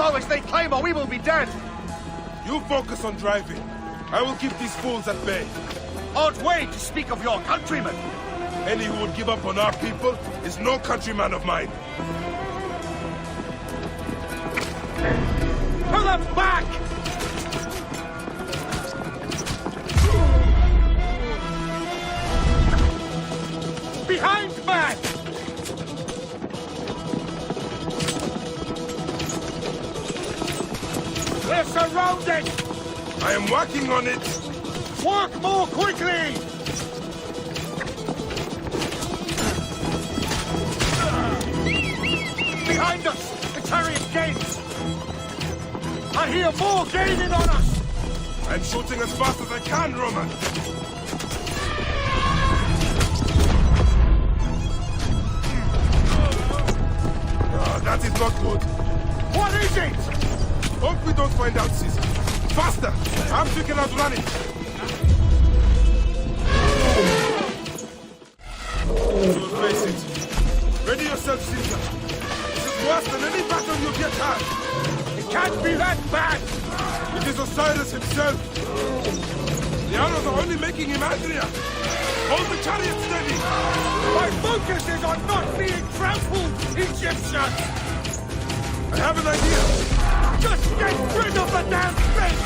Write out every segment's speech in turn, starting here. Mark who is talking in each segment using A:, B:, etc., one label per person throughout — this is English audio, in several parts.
A: slow as they climb or we will be dead.
B: You focus on driving. I will keep these fools at bay.
A: Odd way to speak of your countrymen.
B: Any who would give up on our people is no countryman of mine.
A: Pull them back! Behind man! We're surrounded!
B: I am working on it!
A: Work more quickly! Behind us! The chariot gains! I hear more gaining on us!
B: I'm shooting as fast as I can, Roman! That is not good.
A: What is it?
B: Hope we don't find out, Caesar. Faster! I'm thinking out running. You'll face it. Ready yourself, Caesar. This is worse than any battle you've yet had.
A: It can't be that bad.
B: It is Osiris himself. The arrows are only making him angrier. Hold the chariot steady.
A: My focus is on not being trampled, Egyptians.
B: I have an idea.
A: Just get rid of the damn thing!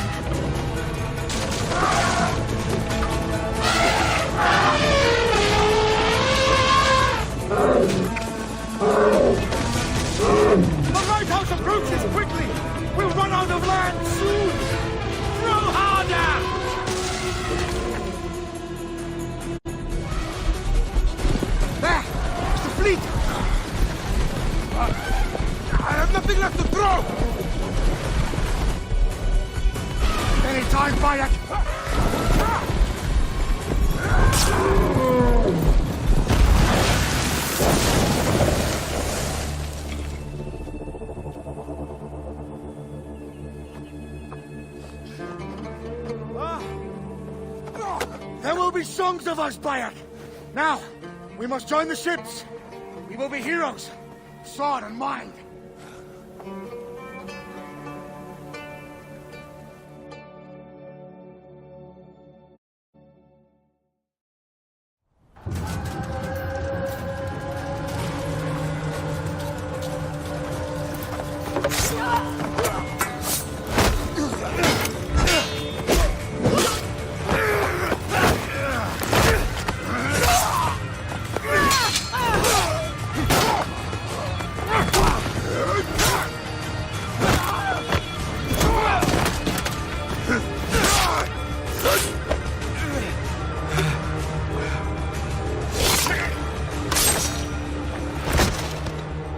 A: The lighthouse approaches quickly! We'll run out of land soon! Throw harder! There! It's the fleet!
B: I have nothing left to throw!
A: Anytime, Bayek! There will be songs of us, Bayek! Now, we must join the ships! We will be heroes! Sword and mind!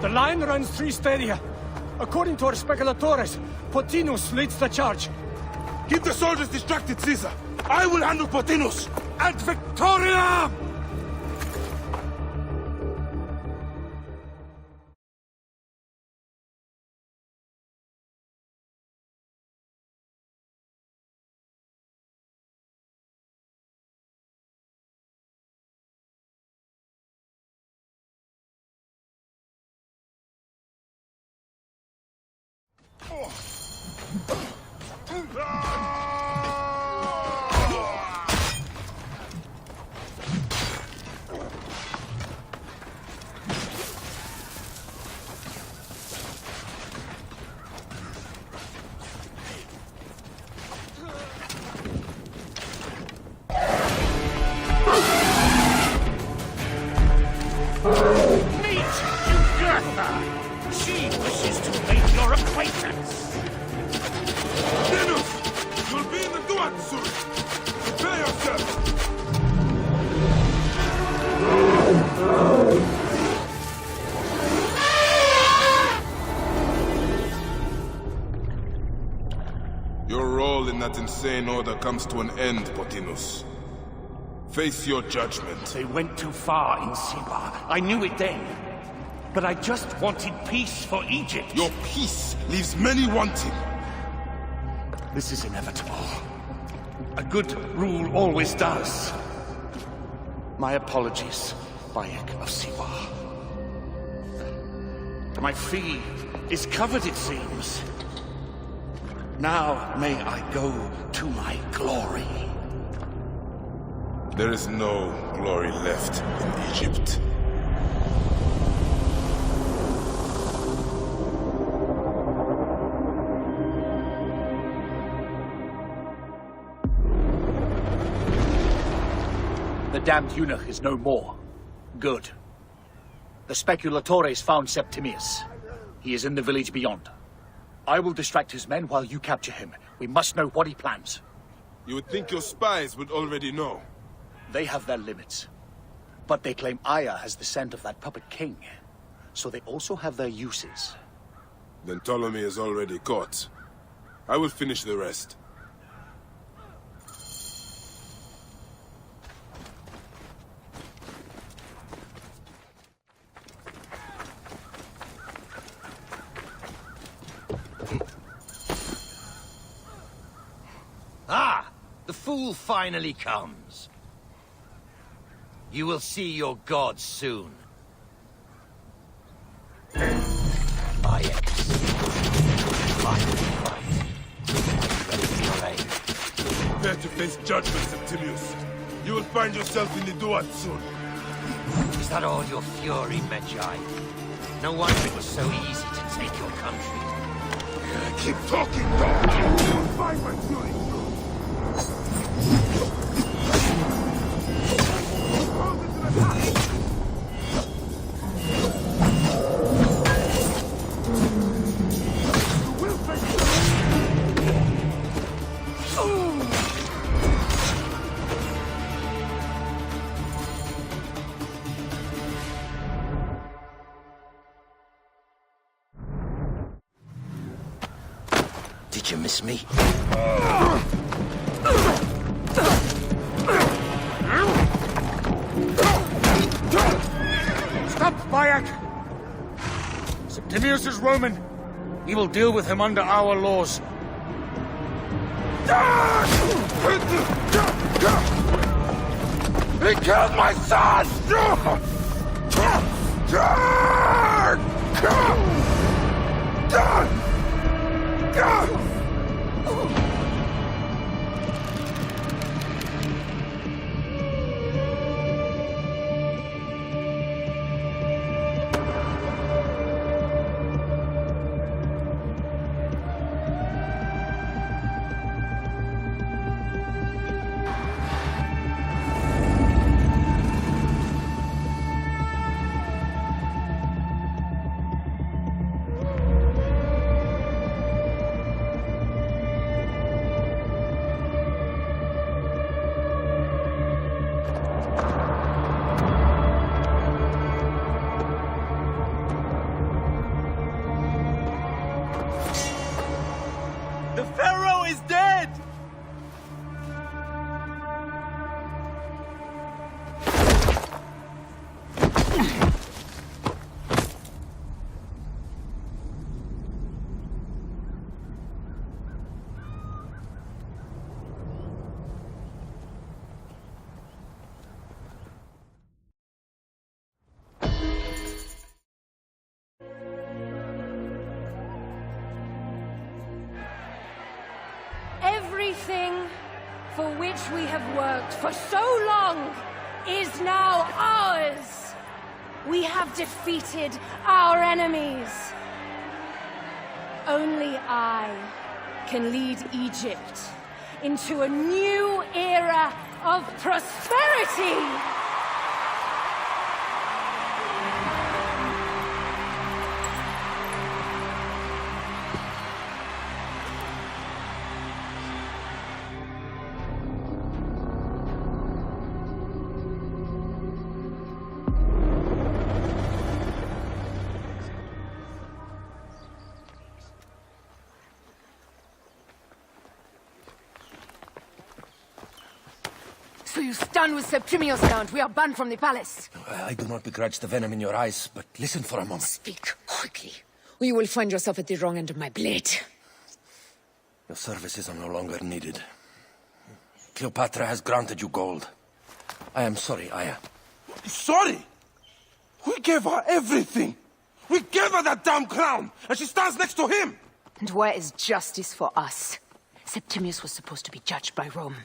C: The line runs 3 stadia. According to our speculatores, Pothinus leads the charge.
B: Keep the soldiers distracted, Caesar. I will handle Pothinus.
A: And Victoria! She wishes to make your acquaintance.
B: Pothinus! You'll be in the Duat soon. Prepare yourself. Your role in that insane order comes to an end, Pothinus. Face your judgment.
D: They went too far in Siwa. I knew it then. But I just wanted peace for Egypt.
B: Your peace leaves many wanting.
D: This is inevitable. A good rule always does. My apologies, Bayek of Siwa. My fee is covered, it seems. Now may I go to my glory.
B: There is no glory left in Egypt.
E: The damned eunuch is no more. Good. The speculatores found Septimius. He is in the village beyond. I will distract his men while you capture him. We must know what he plans.
B: You would think your spies would already know.
E: They have their limits. But they claim Aya has the scent of that puppet king. So they also have their uses.
B: Then Ptolemy is already caught. I will finish the rest.
F: Ah! The fool finally comes. You will see your god soon. Ajax. Finally fight. Ready for your aim.
B: Prepare to face judgment, Septimius. You will find yourself in the Duat soon.
F: Is that all your fury, Medjay? No wonder it was so easy to take your country.
B: Keep talking, dog! You will find my fury soon!
F: Did you miss me?
A: Stop, Bayek! Septimius is Roman. We will deal with him under our laws.
B: He killed my son!
F: The Pharaoh is dead!
G: Everything for which we have worked for so long is now ours. We have defeated our enemies. Only I can lead Egypt into a new era of prosperity.
H: So you stand with Septimius now, and we are banned from the palace.
I: I do not begrudge the venom in your eyes, but listen for a moment.
H: Speak quickly, or you will find yourself at the wrong end of my blade.
I: Your services are no longer needed. Cleopatra has granted you gold. I am sorry, Aya.
B: Sorry? We gave her everything. We gave her that damn crown, and she stands next to him.
H: And where is justice for us? Septimius was supposed to be judged by Rome.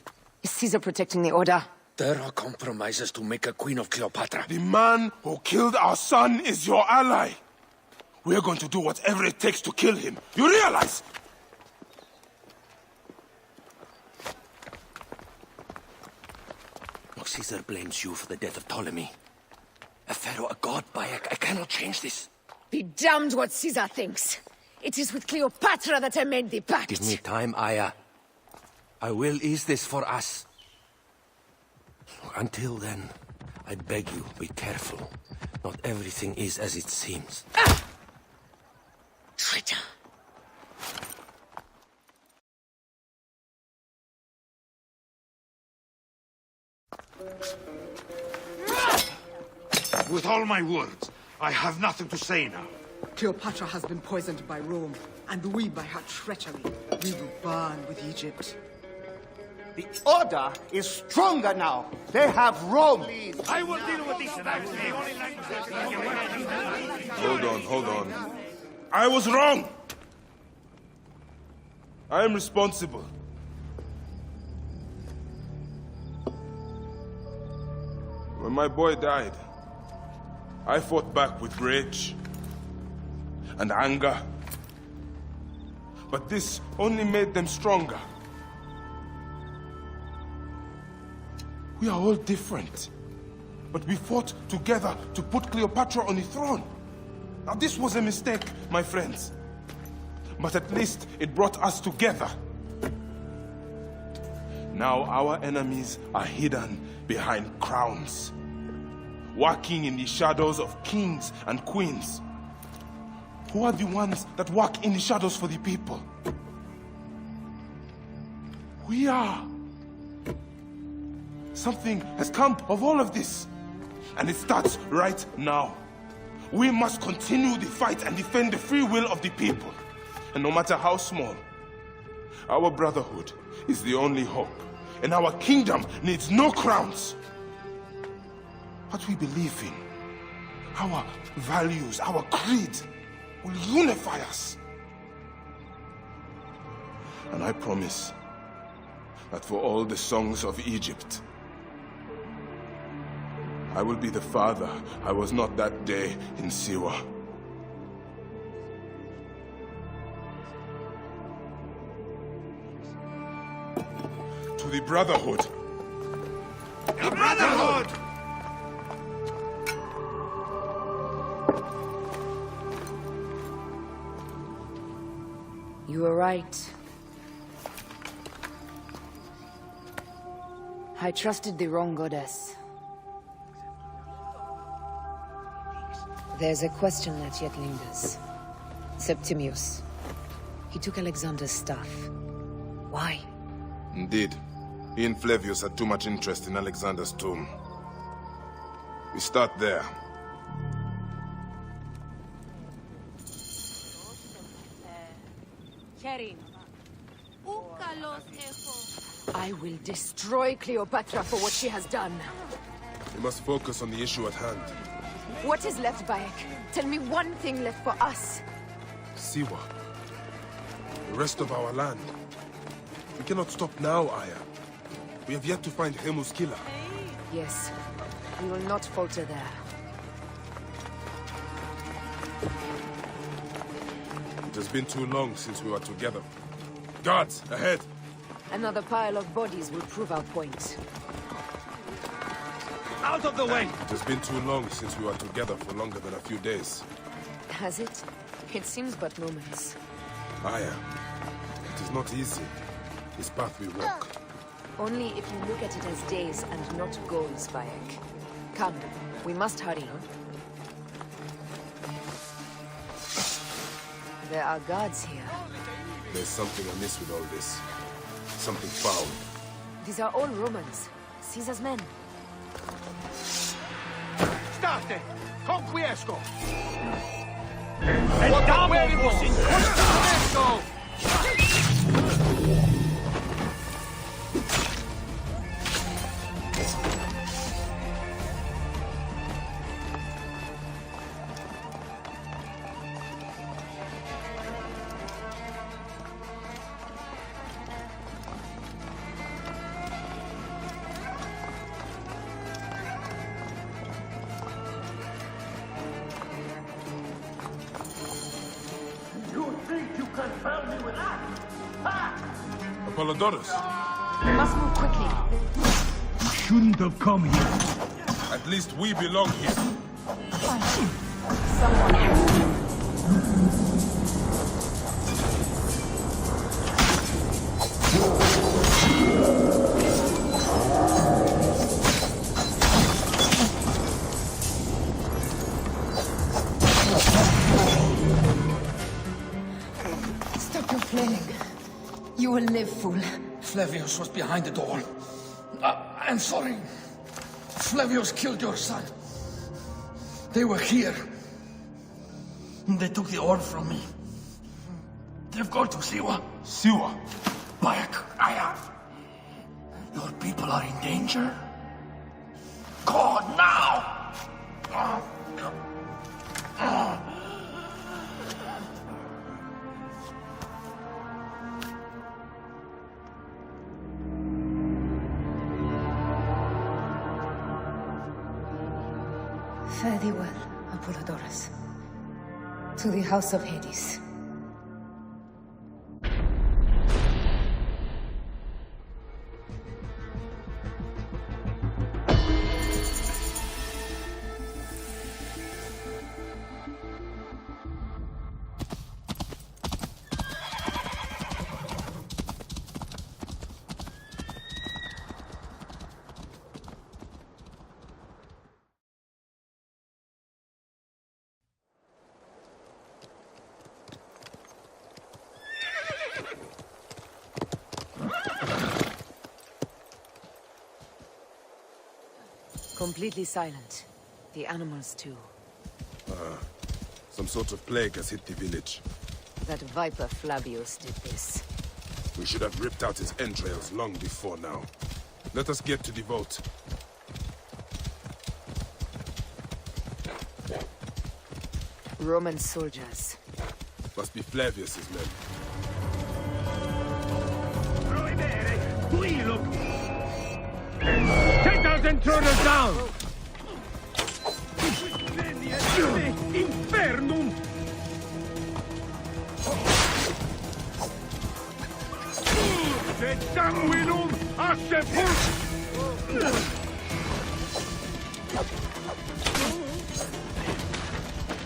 H: Is Caesar protecting the Order?
I: There are compromises to make a queen of Cleopatra.
B: The man who killed our son is your ally. We're going to do whatever it takes to kill him. You realize?
I: Look, Caesar blames you for the death of Ptolemy. A pharaoh, a god, Bayek. I cannot change this.
H: Be damned what Caesar thinks. It is with Cleopatra that I made the pact.
I: Give me time, Aya. I will ease this for us. Until then, I beg you, be careful. Not everything is as it seems.
H: Ah! Traitor.
A: With all my words, I have nothing to say now.
J: Cleopatra has been poisoned by Rome, and we by her treachery. We will burn with Egypt.
A: The Order is stronger now. They have Rome.
D: I will deal with this.
B: Hold on. I was wrong. I am responsible. When my boy died, I fought back with rage and anger. But this only made them stronger. We are all different. But we fought together to put Cleopatra on the throne. Now this was a mistake, my friends. But at least it brought us together. Now our enemies are hidden behind crowns, walking in the shadows of kings and queens. Who are the ones that walk in the shadows for the people? We are. Something has come of all of this, and it starts right now. We must continue the fight and defend the free will of the people. And no matter how small, our brotherhood is the only hope, and our kingdom needs no crowns. What we believe in, our values, our creed, will unify us. And I promise that for all the songs of Egypt, I will be the father I was not that day in Siwa. To the Brotherhood.
A: The Brotherhood!
H: You were right. I trusted the wrong goddess. There's a question that yet lingers. Septimius. He took Alexander's staff. Why?
B: Indeed. He and Flavius had too much interest in Alexander's tomb. We start there.
H: I will destroy Cleopatra for what she has done.
B: We must focus on the issue at hand.
H: What is left, Bayek? Tell me one thing left for us.
B: Siwa. The rest of our land. We cannot stop now, Aya. We have yet to find Hemu's killer.
H: Yes, we will not falter there.
B: It has been too long since we were together. Guards, ahead!
H: Another pile of bodies will prove our point.
D: Out of the way!
B: It has been too long since we were together for longer than a few days.
H: Has it? It seems but moments.
B: Aya, it is not easy, this path we walk.
H: Only if you look at it as days and not goals, Bayek. Come, we must hurry. There are guards here.
B: There's something amiss with all this. Something foul.
H: These are all Romans. Caesar's men.
A: State! Conquiesco!
D: Entramos in questo!
B: Polydorus,
G: We must move quickly.
C: Shouldn't have come here.
B: at least we belong here.
G: Someone else.
H: Stop your flailing. You will live, fool.
I: Flavius was behind the door. I'm sorry. Flavius killed your son. They were here. They took the orb from me. They've gone to Siwa.
B: Siwa,
I: Bayek, Aya. Your people are in danger. Go now!
H: Fare thee well, Apollodorus. To the House of Hades. Completely silent. The animals too.
B: some sort of plague has hit the village.
H: That viper Flavius did this.
B: We should have ripped out his entrails long before now. Let us get to the vault.
H: Roman soldiers.
B: Must be Flavius's men.
C: Take those intruders down! Infernum! Et sanguinum a sepult!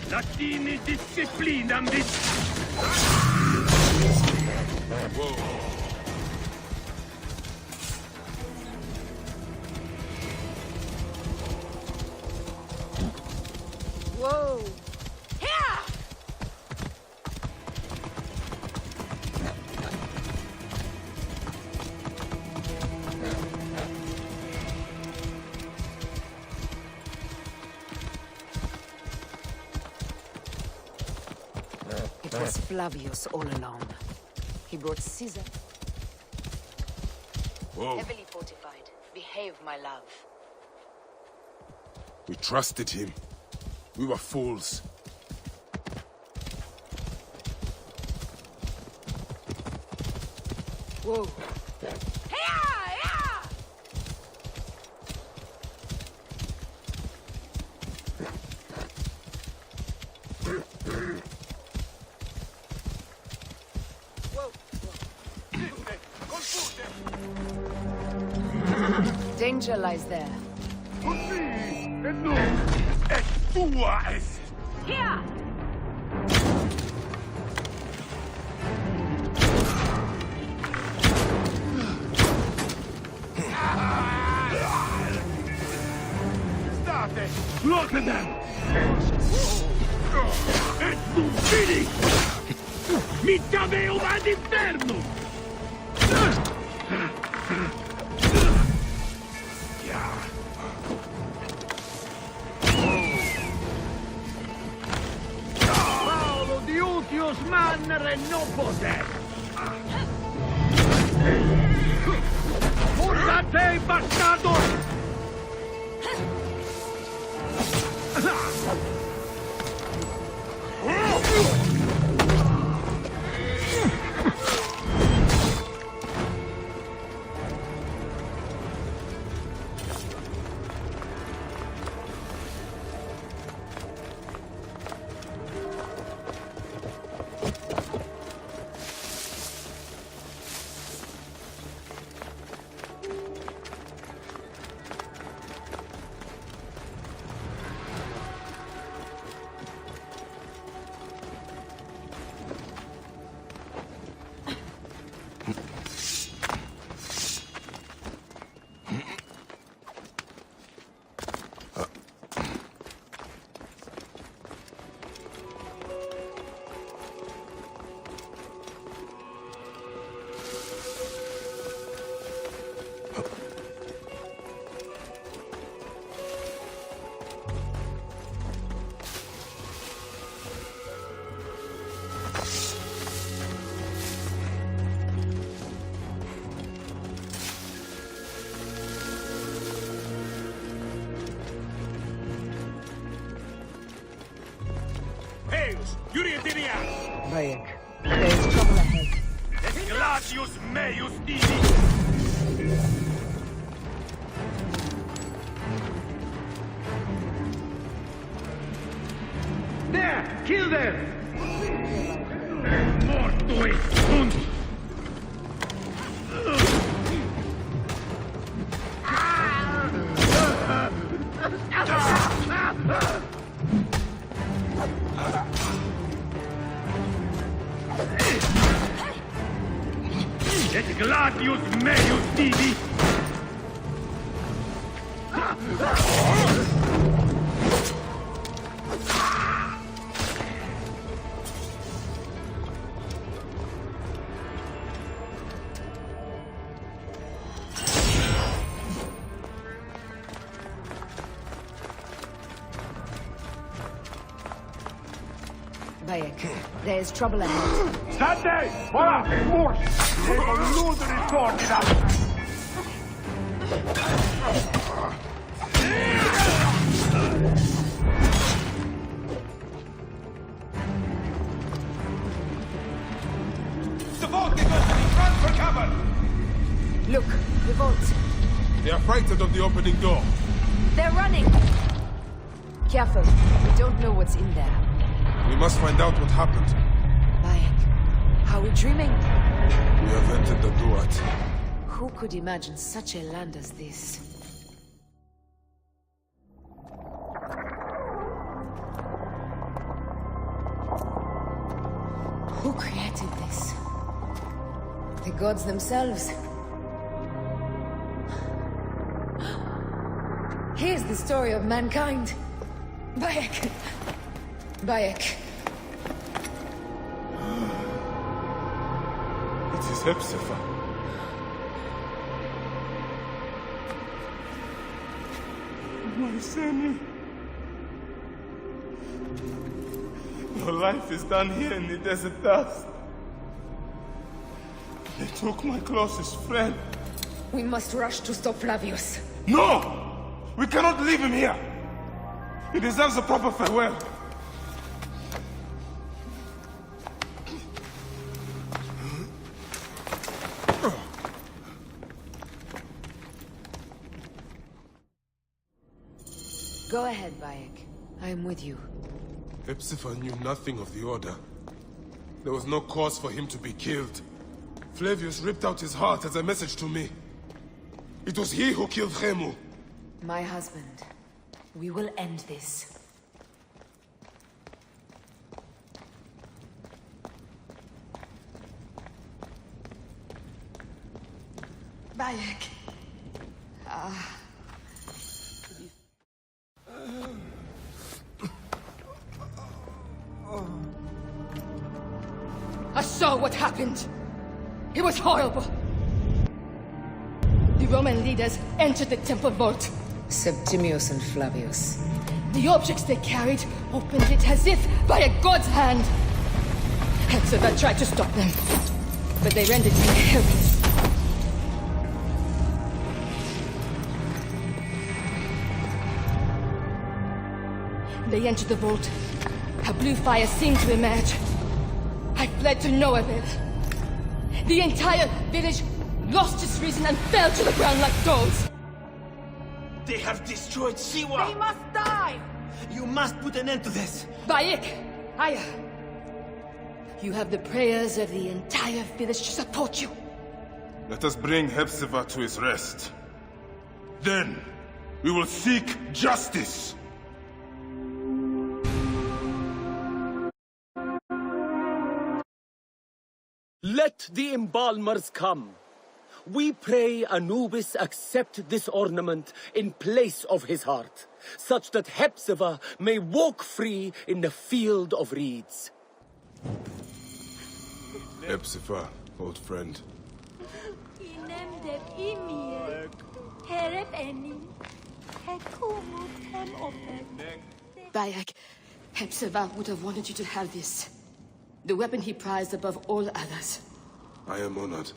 C: Latini disciplinam
B: Whoa.
G: Whoa! Here!
H: It was Flavius all along. He brought Caesar.
B: Whoa.
H: Heavily fortified. Behave, my love.
B: We trusted him. We were fools.
H: Whoa. Danger lies there.
G: Here!
C: Look at them! Et tu vidi! Mi t'aveo ad inferno! Paolo Diutius mannere non poter! Forza te, bastardo!
A: Septimius!
H: Bayek, there's trouble ahead.
A: Gladius meus didi!
C: There! Kill them!
A: Mortui sunt! Et gladius meus didi!
H: Bayek, there's trouble ahead.
A: State! Voilà! Mors! Evoluto ritornida!
B: The vault is opening! Run for cover!
H: Look, the vault.
B: They are frightened of the opening door.
H: They're running! Careful, we don't know what's in there.
B: We must find out what happened.
H: Bayek, are we dreaming?
B: We have entered the Duat.
H: Who could imagine such a land as this? Who created this? The gods themselves. Here's the story of mankind. Bayek. Bayek.
B: It is Hepzibah. My Semi. Your life is done here in the desert dust. They took my closest friend.
H: We must rush to stop Flavius.
B: No! We cannot leave him here! He deserves a proper farewell.
H: Go ahead, Bayek. I am with you.
B: Hepzibah knew nothing of the Order. There was no cause for him to be killed. Flavius ripped out his heart as a message to me. It was he who killed Khemu.
H: My husband. We will end this. Bayek.
K: I saw what happened. It was horrible. The Roman leaders entered the temple vault.
H: Septimius and Flavius.
K: The objects they carried opened it as if by a god's hand. Hepzibah tried to stop them, but they rendered him helpless. They entered the vault. A blue fire seemed to emerge. I fled to no avail. The entire village lost its reason and fell to the ground like dogs.
F: They have destroyed Siwa!
K: They must die!
F: You must put an end to this!
K: Bayek, Aya, you have the prayers of the entire village to support you.
B: Let us bring Hepzibah to his rest. Then, we will seek justice!
L: Let the embalmers come. We pray Anubis accept this ornament in place of his heart, such that Hepzibah may walk free in the field of reeds.
B: Hepzibah, old friend.
K: Bayek, Hepzibah would have wanted you to have this. The weapon he prized above all others.
B: I am honored.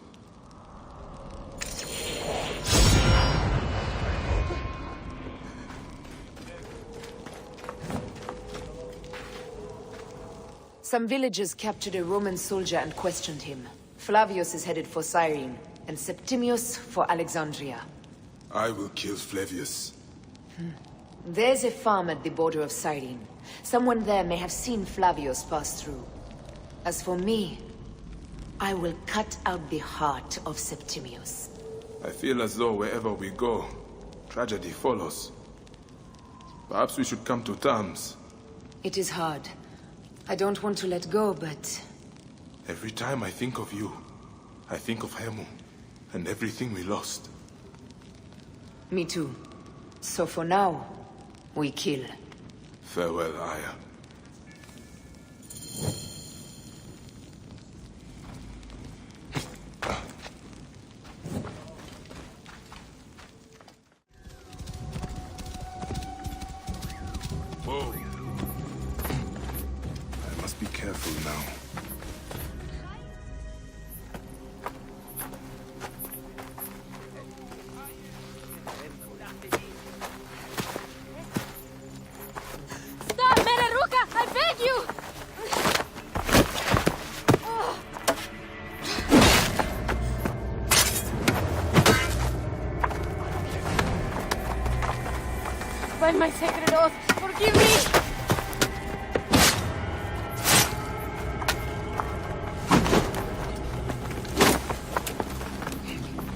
H: Some villagers captured a Roman soldier and questioned him. Flavius is headed for Cyrene, and Septimius for Alexandria.
B: I will kill Flavius.
H: There's a farm at the border of Cyrene. Someone there may have seen Flavius pass through. As for me, I will cut out the heart of Septimius.
B: I feel as though wherever we go, tragedy follows. Perhaps we should come to terms.
H: It is hard. I don't want to let go, but...
B: Every time I think of you, I think of Hemu, and everything we lost.
H: Me too. So for now, we kill.
B: Farewell, Aya. Whoa. I must be careful now.
G: Stop, Meraruka! I beg you! By my sacred oath, forgive me!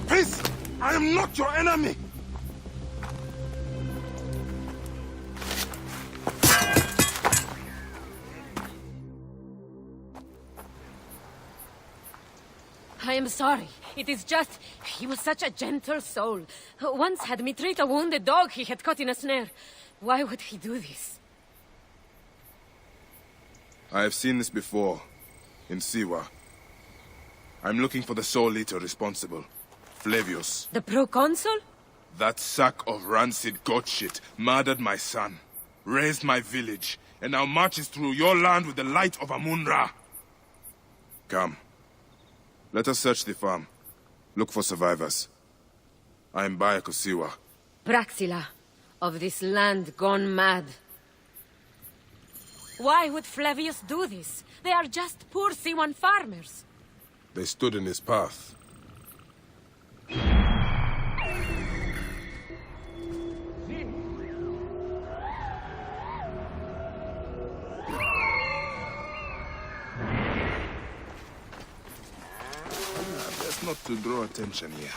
B: Prince, I am not your enemy!
G: I am sorry. It is just... he was such a gentle soul. Once had me treat a wounded dog he had caught in a snare. Why would he do this?
B: I have seen this before, in Siwa. I'm looking for the sole leader responsible, Flavius.
G: The proconsul?
B: That sack of rancid goat shit murdered my son, raised my village, and now marches through your land with the light of Amun-Ra. Come. Let us search the farm. Look for survivors. I am Bayek of Siwa.
G: Praxila, of this land gone mad. Why would Flavius do this? They are just poor Siwan farmers.
B: They stood in his path. Best not to draw attention here.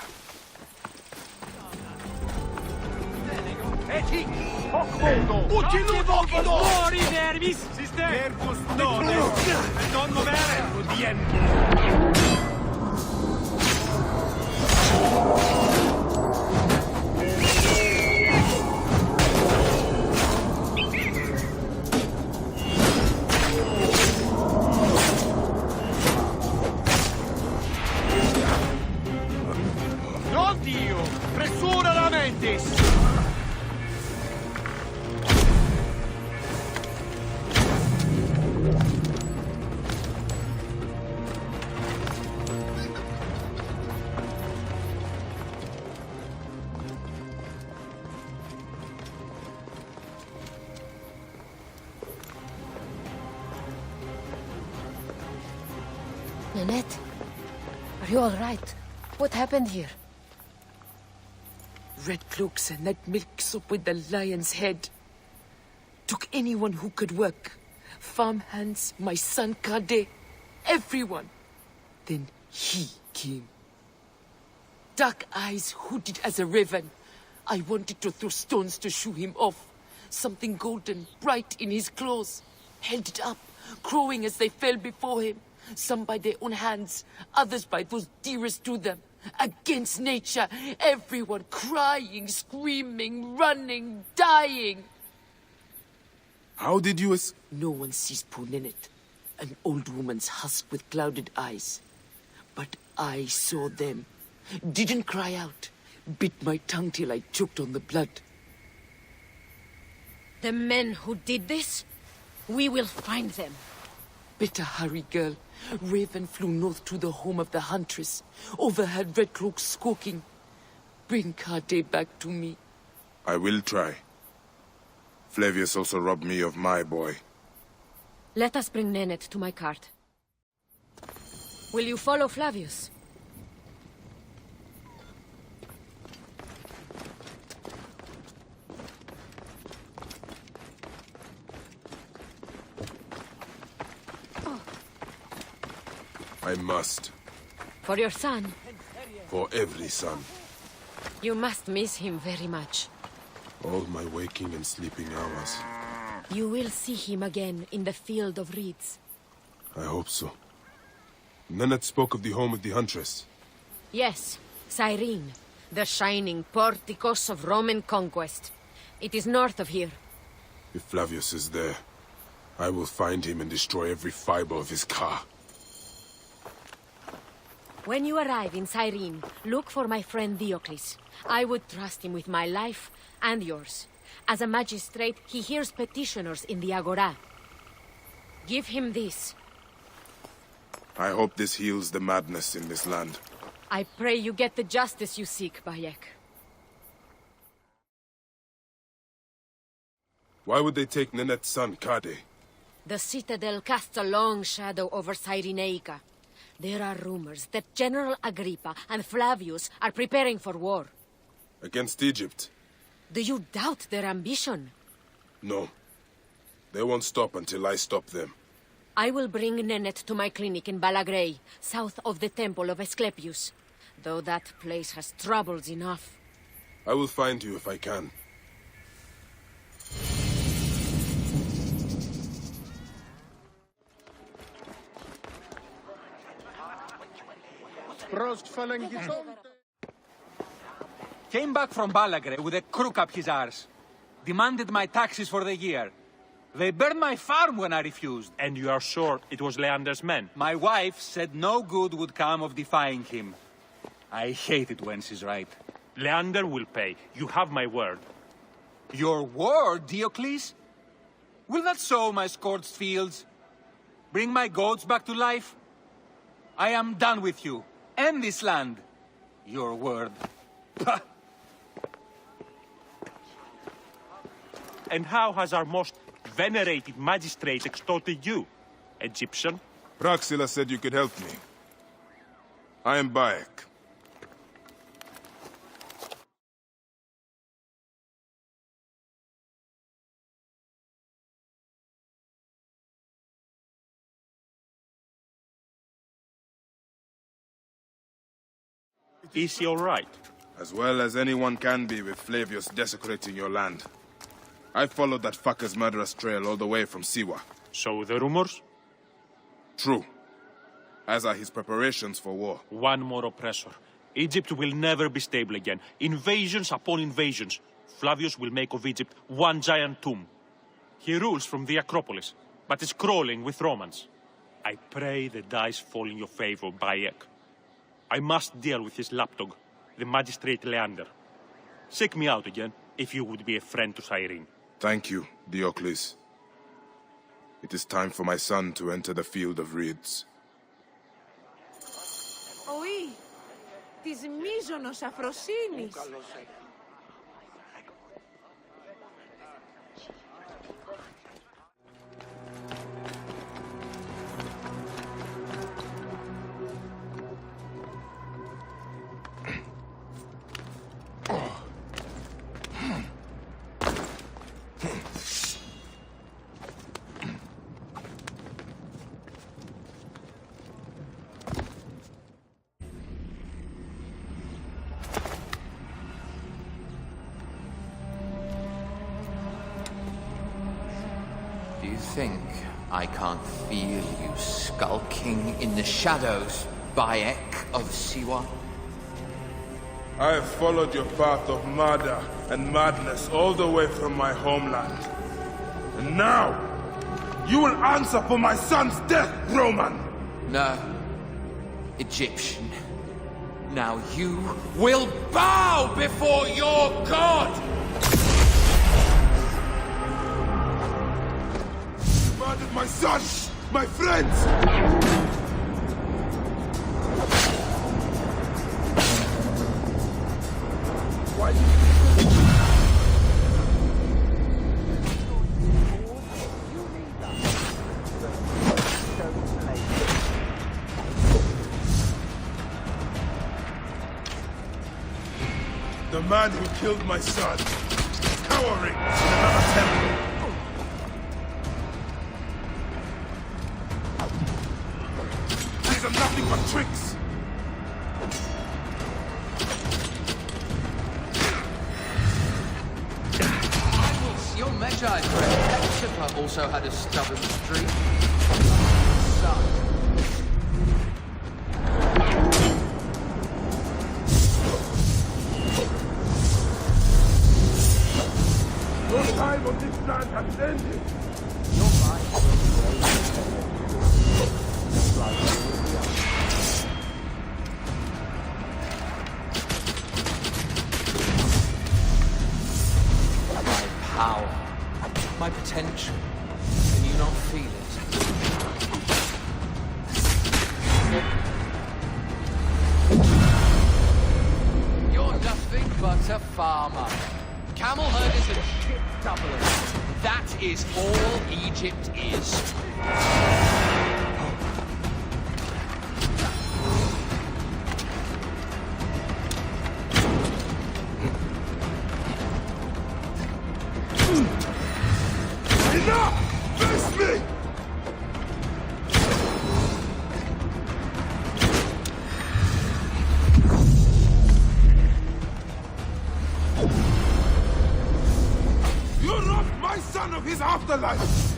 C: Fuori nervis! Per custode! Non movere! Udiente! Non Dio! Pressura la mentis!
G: Nanette, are you all right? What happened here?
J: Red cloaks and that milk soup with the lion's head. Took anyone who could work. Farmhands, my son Kade, everyone. Then he came. Dark eyes hooded as a raven. I wanted to throw stones to shoo him off. Something golden, bright in his claws. Held it up, crowing as they fell before him. Some by their own hands, others by those dearest to them. Against nature, everyone crying, screaming, running, dying.
B: How did you
J: No one sees poor Ninette, an old woman's husk with clouded eyes. But I saw them. Didn't cry out. Bit my tongue till I choked on the blood.
G: The men who did this? We will find them.
J: Better hurry, girl. Raven flew north to the home of the huntress. Overheard Red Cloak squawking. Bring Kade back to me.
B: I will try. Flavius also robbed me of my boy.
G: Let us bring Nennet to my cart. Will you follow Flavius?
B: I must.
G: For your son?
B: For every son.
G: You must miss him very much.
B: All my waking and sleeping hours.
G: You will see him again in the field of reeds.
B: I hope so. Nennet spoke of the home of the Huntress.
G: Yes, Cyrene, the shining porticos of Roman conquest. It is north of here.
B: If Flavius is there, I will find him and destroy every fiber of his car.
G: When you arrive in Cyrene, look for my friend Diocles. I would trust him with my life and yours. As a magistrate, he hears petitioners in the Agora. Give him this.
B: I hope this heals the madness in this land.
G: I pray you get the justice you seek, Bayek.
B: Why would they take Nenet's son, Kade?
G: The citadel casts a long shadow over Cyrenaica. There are rumors that General Agrippa and Flavius are preparing for war.
B: Against Egypt?
G: Do you doubt their ambition?
B: No. They won't stop until I stop them.
G: I will bring Nennet to my clinic in Balagrey, south of the Temple of Asclepius. Though that place has troubles enough.
B: I will find you if I can.
M: Came back from Balagre with a crook up his arse. Demanded my taxes for the year. They burned my farm when I refused.
N: And you are sure it was Leander's men?
M: My wife said no good would come of defying him. I hate it when she's right.
N: Leander will pay. You have my word.
M: Your word, Diocles? Will that sow my scorched fields? Bring my goats back to life? I am done with you. And this land. Your word. Pah!
N: And how has our most venerated magistrate extorted you, Egyptian?
B: Praxilla said you could help me. I am Bayek.
N: Is he all right?
B: As well as anyone can be with Flavius desecrating your land. I followed that fucker's murderous trail all the way from Siwa.
N: So the rumors?
B: True. As are his preparations for war.
N: One more oppressor. Egypt will never be stable again. Invasions upon invasions. Flavius will make of Egypt one giant tomb. He rules from the Acropolis, but is crawling with Romans. I pray the dice fall in your favor, Bayek. I must deal with his lapdog, the magistrate Leander. Seek me out again, if you would be a friend to Cyrene.
B: Thank you, Diocles. It is time for my son to enter the field of reeds.
O: Oui, της μείζωνος αφροσύνης.
P: Do you think I can't feel you skulking in the shadows, Bayek of Siwa?
B: I have followed your path of murder and madness all the way from my homeland. And now, you will answer for my son's death, Roman!
P: No, Egyptian. Now you will bow before your god!
B: You murdered my son, my friends! The man who killed my son, cowering in another temple. These are nothing but tricks.
P: Your Magi friend Hepzibah also had a stubborn streak. Son.
B: Your time on this land has ended.
P: My power, my potential. Can you not feel it? You're nothing but a farmer. Camel herders and ship doublers. That is all Egypt is.
B: Enough! Face me! You robbed my son of his afterlife!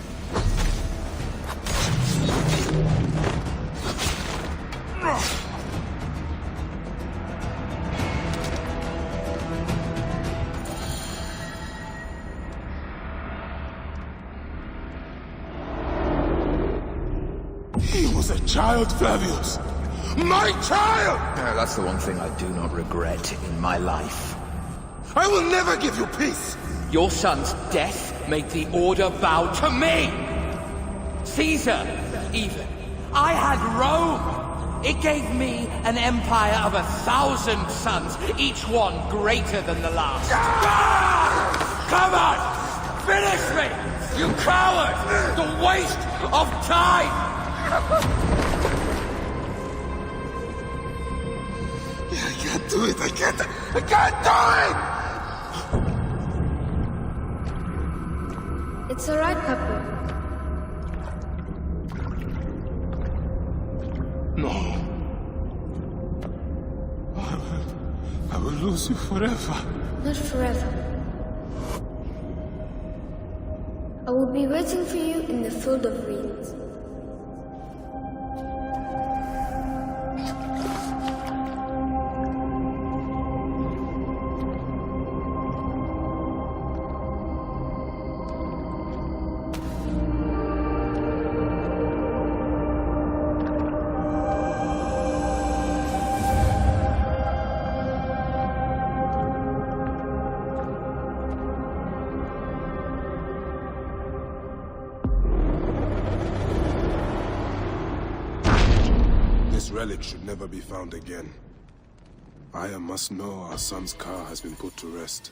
B: He was a child, Flavius! My child!
P: That's the one thing I do not regret in my life.
B: I will never give you peace!
P: Your son's death made the Order bow to me! Caesar, even. I had Rome! It gave me an empire of 1,000 sons, each one greater than the last. Come on! Finish me! You coward! The waste of time!
B: I can't do it! I can't do it!
Q: It's alright, Papa.
B: No. I will lose you forever.
Q: Not forever. I will be waiting for you in the field of reeds.
B: This relic should never be found again. Aya must know our son's car has been put to rest.